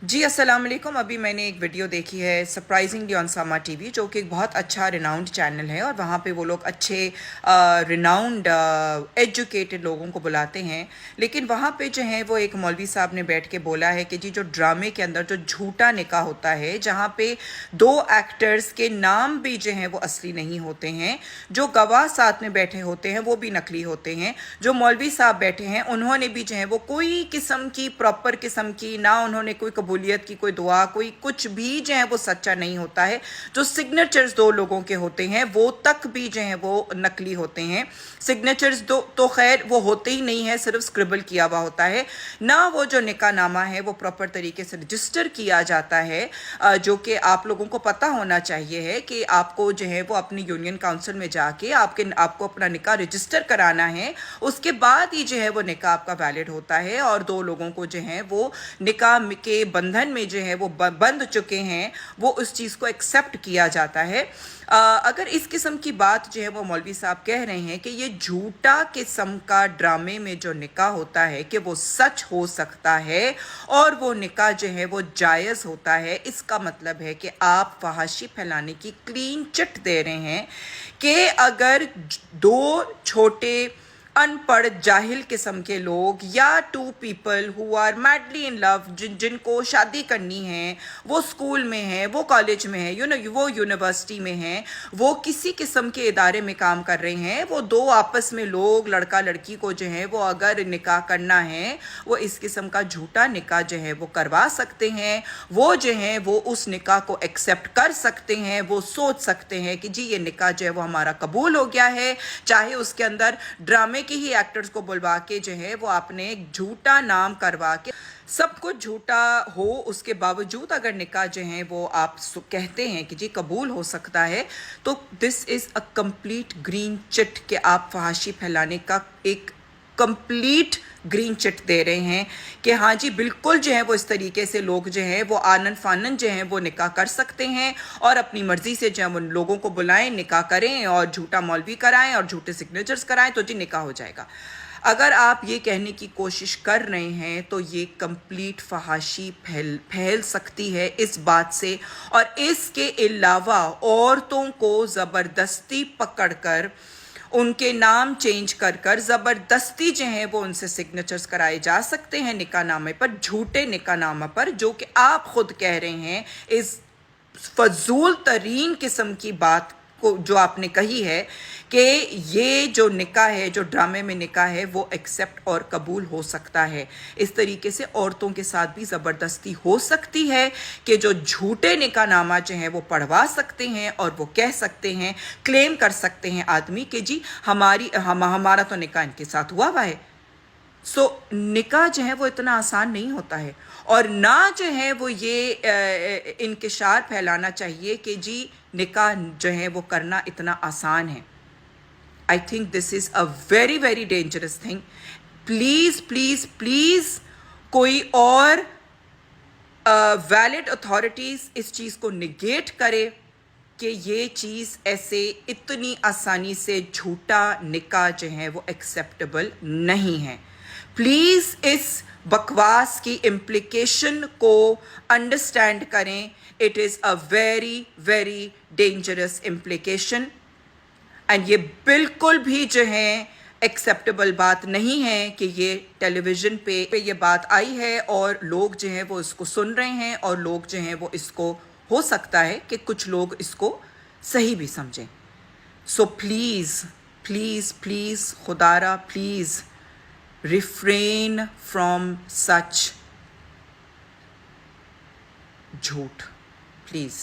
जी अस्सलाम वालेकुम। अभी मैंने एक वीडियो देखी है सरप्राइजिंगली ऑन सामा टीवी, जो कि एक बहुत अच्छा रिनाउंड चैनल है और वहाँ पे वो लोग अच्छे रिनाउंड एजुकेटेड लोगों को बुलाते हैं। लेकिन वहाँ पे जो है वो एक मौलवी साहब ने बैठ के बोला है कि जी जो ड्रामे के अंदर जो झूठा निकाह होता है, जहाँ पे दो एक्टर्स के नाम भी जो हैं वो असली नहीं होते हैं, जो गवाह साथ में बैठे होते हैं वो भी नकली होते हैं, जो मौलवी साहब बैठे हैं उन्होंने भी जो है वो कोई किस्म की प्रॉपर किस्म की ना उन्होंने कोई कबूलियत की कोई दुआ कोई कुछ भी जो है वो सच्चा नहीं होता है। जो सिग्नेचर्स दो लोगों के होते हैं वो तक भी जो है वो नकली होते हैं। सिग्नेचर्स दो तो खैर वो होते ही नहीं है, सिर्फ स्क्रिबल किया हुआ होता है ना। वो जो निकाह नामा है वो प्रॉपर तरीके से रजिस्टर किया जाता है, जो कि आप लोगों को पता होना चाहिए है कि आपको जो है वो अपनी यूनियन काउंसिल में जाके आपको अपना निकाह रजिस्टर कराना है। उसके बाद ही जो है वो निकाह आपका वैलिड होता है और दो लोगों को जो है वो निकाह के बंधन में जो है वो बंध चुके हैं, वो उस चीज़ को एक्सेप्ट किया जाता है। अगर इस किस्म की बात जो है वो मौलवी साहब कह रहे हैं कि ये झूठा किस्म का ड्रामे में जो निकाह होता है कि वो सच हो सकता है और वो निकाह जो है वो जायज़ होता है, इसका मतलब है कि आप फहाशी फैलाने की क्लीन चिट दे रहे हैं कि अगर दो छोटे अनपढ़ जाहिल किस्म के लोग या two people who are madly in love, जिनको शादी करनी है, वो स्कूल में है, वो कॉलेज में है, वो यूनिवर्सिटी में है, वो किसी किस्म के इदारे में काम कर रहे हैं, वो दो आपस में लोग लड़का लड़की को जो है वो अगर निकाह करना है वो इस किस्म का झूठा निकाह जो है वो करवा सकते हैं। वो जो है वो उस निकाह को एक्सेप्ट कर सकते हैं, वो सोच सकते हैं कि जी ये निकाह जो है वो हमारा कबूल हो गया है, चाहे उसके अंदर ड्रामे के ही एक्टर्स को बुलवा के जो है वो आपने एक झूठा नाम करवा के सब कुछ झूठा हो, उसके बावजूद अगर निकाह जो है वो आप कहते हैं कि जी कबूल हो सकता है, तो this is a complete green chit कि आप फहाशी फैलाने का एक कंप्लीट ग्रीन चिट दे रहे हैं कि हाँ जी बिल्कुल जो है वो इस तरीके से लोग जो हैं वो आनन फानन जो हैं वो निकाह कर सकते हैं और अपनी मर्ज़ी से जो है उन लोगों को बुलाएं, निकाह करें और झूठा मौलवी कराएं और झूठे सिग्नेचर्स कराएं तो जी निकाह हो जाएगा। अगर आप ये कहने की कोशिश कर रहे हैं तो ये कंप्लीट फहाशी फैल सकती है इस बात से, और इसके अलावा औरतों को ज़बरदस्ती पकड़कर उनके नाम चेंज कर ज़बरदस्ती जो है वो उनसे सिग्नेचर्स कराए जा सकते हैं निकाह नामे पर, झूठे निकाह नामा पर, जो कि आप खुद कह रहे हैं इस फजूल तरीन किस्म की बात को जो आपने कही है कि ये जो निकाह है, जो ड्रामे में निकाह है, वो एक्सेप्ट और कबूल हो सकता है। इस तरीके से औरतों के साथ भी ज़बरदस्ती हो सकती है कि जो झूठे निकाह नामा जो है वो पढ़वा सकते हैं और वो कह सकते हैं, क्लेम कर सकते हैं आदमी कि जी हमारा तो निकाह इनके साथ हुआ है। निकाह जो है वो इतना आसान नहीं होता है और ना जो है वो ये इंकिशार फैलाना चाहिए कि जी निकाह जो है वो करना इतना आसान है। I think this is a very very dangerous thing. Please please please कोई और वैलिड अथॉरिटीज़ इस चीज़ को निगेट करे कि ये चीज़ ऐसे इतनी आसानी से झूठा निकाह जो है वो एक्सेप्टेबल नहीं है। प्लीज़ इस बकवास की इम्प्लिकेशन को अंडरस्टैंड करें। It is a very very dangerous implication and ये बिल्कुल भी जो है एक्सेप्टेबल बात नहीं है कि ये टेलीविज़न पे ये बात आई है और लोग जो हैं वो इसको सुन रहे हैं और लोग जो हैं वो इसको, हो सकता है कि कुछ लोग इसको सही भी समझें। सो प्लीज़ प्लीज़ प्लीज़ खुदारा प्लीज़ refrain from such झूठ, please.